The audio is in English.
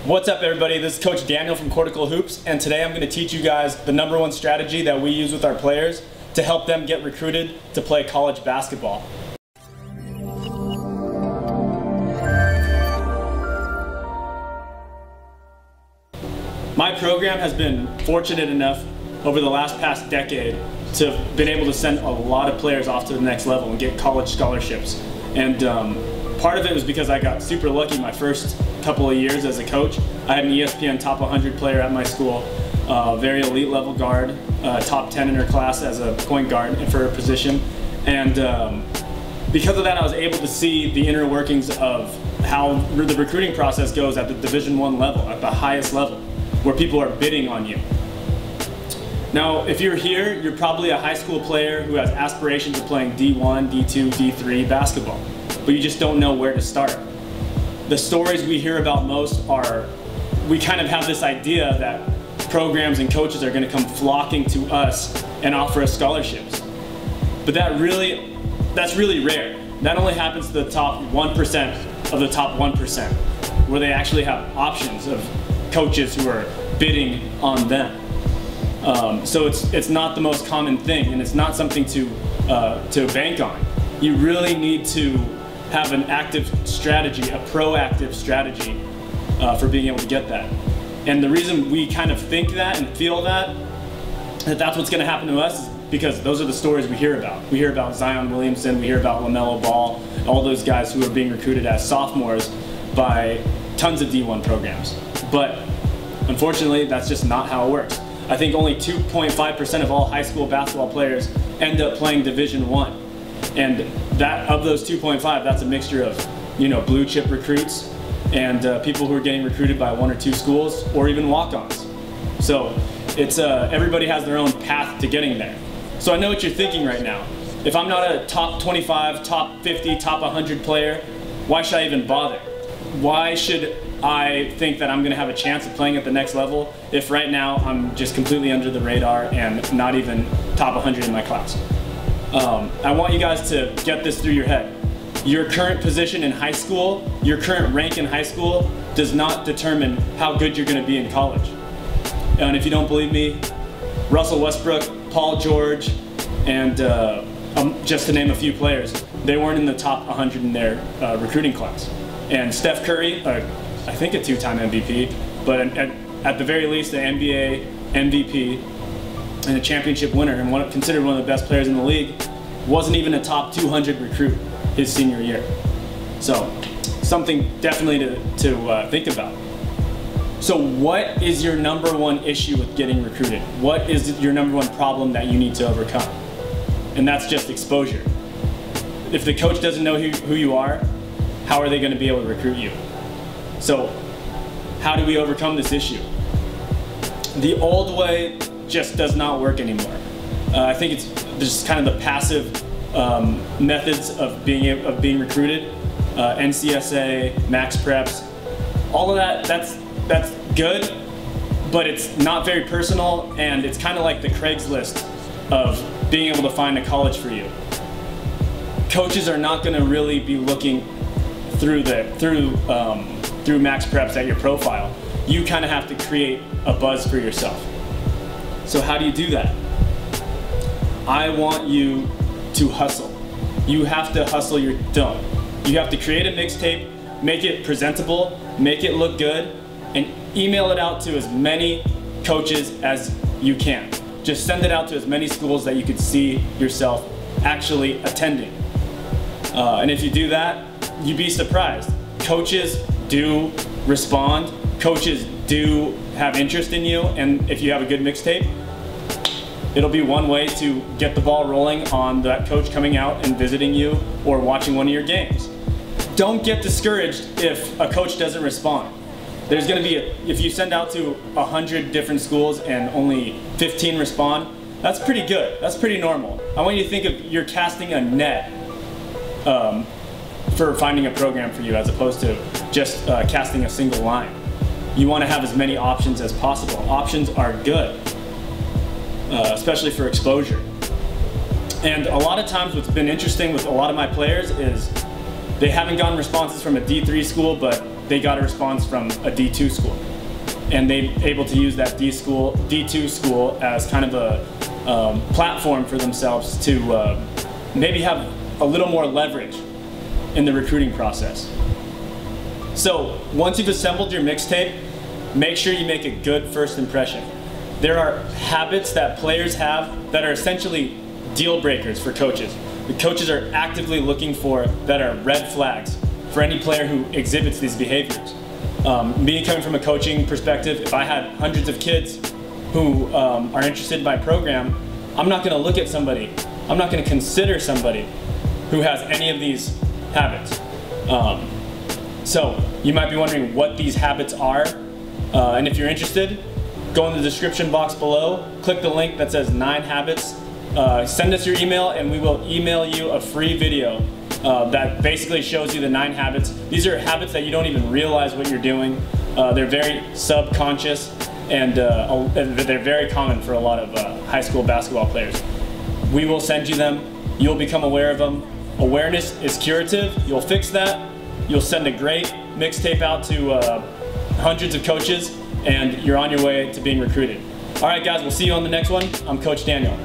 What's up, everybody? This is Coach Daniel from Courtical Hoops, and today I'm going to teach you guys the #1 strategy that we use with our players to help them get recruited to play college basketball. My program has been fortunate enough over the past decade to have been able to send a lot of players off to the next level and get college scholarships. And part of it was because I got super lucky my first couple of years as a coach. I had an ESPN top 100 player at my school, very elite level guard, top 10 in her class as a point guard for her position. And because of that, I was able to see the inner workings of how the recruiting process goes at the Division I level, at the highest level, where people are bidding on you. Now, if you're here, you're probably a high school player who has aspirations of playing D1, D2, D3 basketball, but you just don't know where to start. The stories we hear about most are, we kind of have this idea that programs and coaches are going to come flocking to us and offer us scholarships. But that's really rare. That only happens to the top 1% of the top 1%, where they actually have options of coaches who are bidding on them. So it's not the most common thing, and it's not something to bank on. You really need to have an active strategy, a proactive strategy for being able to get that. And the reason we kind of think that and feel that's what's going to happen to us is because those are the stories we hear about. We hear about Zion Williamson, we hear about LaMelo Ball, all those guys who are being recruited as sophomores by tons of D1 programs. But unfortunately, that's just not how it works. I think only 2.5% of all high school basketball players end up playing Division I. And that, of those 2.5, that's a mixture of, blue chip recruits and people who are getting recruited by 1 or 2 schools, or even walk-ons. So it's everybody has their own path to getting there. So I know what you're thinking right now. If I'm not a top 25, top 50, top 100 player, why should I even bother? Why should I think that I'm going to have a chance of playing at the next level if right now I'm just completely under the radar and not even top 100 in my class? I want you guys to get this through your head. Your current position in high school, your current rank in high school, does not determine how good you're going to be in college. And if you don't believe me, Russell Westbrook, Paul George, and just to name a few players, they weren't in the top 100 in their recruiting class. And Steph Curry, I think a 2-time MVP, but at the very least an NBA MVP and a championship winner and considered one of the best players in the league, wasn't even a top 200 recruit his senior year. So something definitely to think about. So what is your #1 issue with getting recruited? What is your #1 problem that you need to overcome? And that's just exposure. If the coach doesn't know who you are, how are they going to be able to recruit you? So how do we overcome this issue? The old way just does not work anymore. I think it's just kind of the passive methods of being recruited, NCSA, max preps, all of that. That's good, but it's not very personal, and it's kind of like the Craigslist of being able to find a college for you. Coaches are not going to really be looking through max preps at your profile. You kind of have to create a buzz for yourself. So how do you do that? I want you to hustle. You have to hustle your dough. You have to create a mixtape, make it presentable, make it look good, and email it out to as many coaches as you can. Just send it out to as many schools that you could see yourself actually attending. And if you do that, you'd be surprised. Coaches do respond. Coaches do have interest in you, and if you have a good mixtape, it'll be one way to get the ball rolling on that coach coming out and visiting you or watching one of your games. Don't get discouraged if a coach doesn't respond. There's going to be, if you send out to 100 different schools and only 15 respond, that's pretty good. That's pretty normal. I want you to think of you're casting a net for finding a program for you, as opposed to just casting a single line. You want to have as many options as possible. Options are good, especially for exposure. And a lot of times what's been interesting with a lot of my players is they haven't gotten responses from a D3 school, but they got a response from a D2 school. And they're able to use that D2 school as kind of a platform for themselves to maybe have a little more leverage in the recruiting process. So once you've assembled your mixtape, make sure you make a good first impression. There are habits that players have that are essentially deal breakers for coaches. The coaches are actively looking for that are red flags for any player who exhibits these behaviors. Me coming from a coaching perspective, if I had hundreds of kids who are interested in my program, I'm not going to look at somebody, I'm not going to consider somebody who has any of these habits. So you might be wondering what these habits are, and if you're interested, go in the description box below, click the link that says 9 habits, send us your email and we will email you a free video that basically shows you the 9 habits. These are habits that you don't even realize what you're doing. They're very subconscious and they're very common for a lot of high school basketball players. We will send you them, you'll become aware of them. Awareness is curative, you'll fix that, you'll send a great mixtape out to hundreds of coaches, and you're on your way to being recruited. All right guys, we'll see you on the next one. I'm Coach Daniel.